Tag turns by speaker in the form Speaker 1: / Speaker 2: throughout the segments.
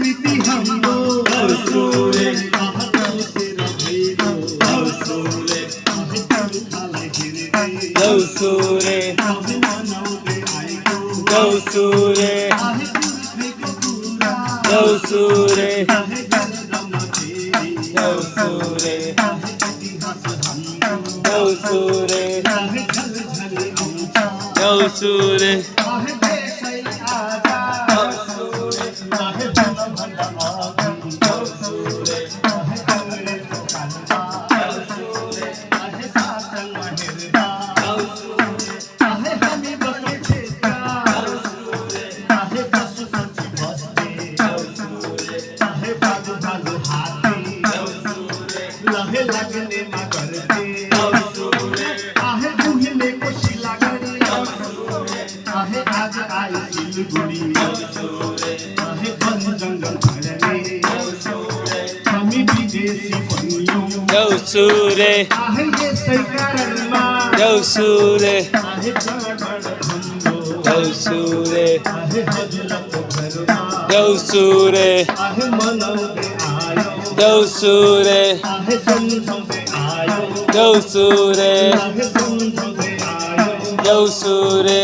Speaker 1: संस्कृति हाम्रो
Speaker 2: देउसुरे
Speaker 1: देउसुरे
Speaker 2: देउसुरे देउसुरे देउसुरे देउसुरे देउसुरे देउसुरे देउसुरे देउसुरे देउसुरे देउसुरे देउसुरे देउसुरे देउसुरे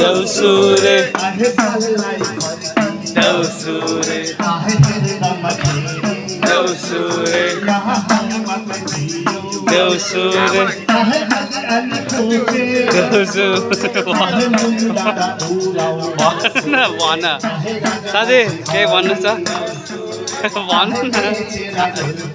Speaker 2: देउसुरे देउसुरे देउसुरे देउसुरे भन साथी केही भन्नु छ भन्नु न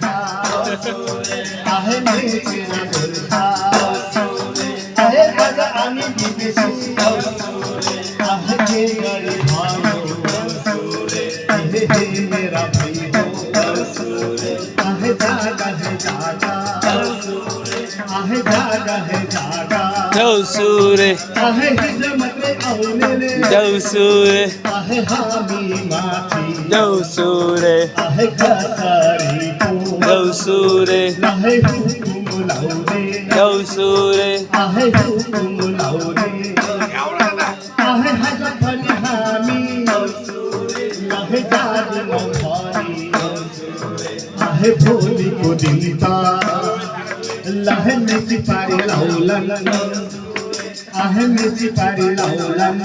Speaker 2: देउसुरे देउसुरे देउसुरे देउसुरे देउसुरे
Speaker 1: भोलिको दिन त लहन सिपारी लाउलन आहे मेची पारी लाउलन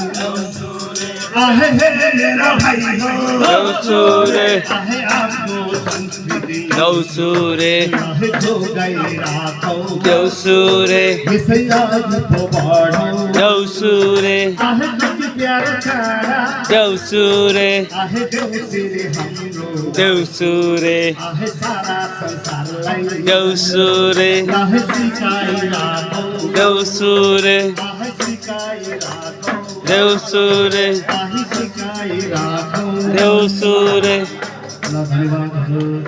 Speaker 1: आहे मेरा भाइ हो
Speaker 2: देउसुरे
Speaker 1: आहे आफ्नो संस्कृति
Speaker 2: देउसुरे
Speaker 1: आहे जोगाई राखौ
Speaker 2: देउसुरे
Speaker 1: यसैया गीतको बढौ
Speaker 2: देउसुरे
Speaker 1: आहे कति प्यारो छाडा
Speaker 2: देउसुरे
Speaker 1: आहे देउसुरे हाम्रो
Speaker 2: देउसुरे
Speaker 1: आहे सारा संसारलाई
Speaker 2: देउसुरे
Speaker 1: आहे सिकाई राखौ
Speaker 2: देउसुरे
Speaker 1: आहे सिकाई राखौ
Speaker 2: देउसुरे
Speaker 1: आहे सिकाई राखौ
Speaker 2: देउसुरे
Speaker 1: ल धन्यवाद हजुर।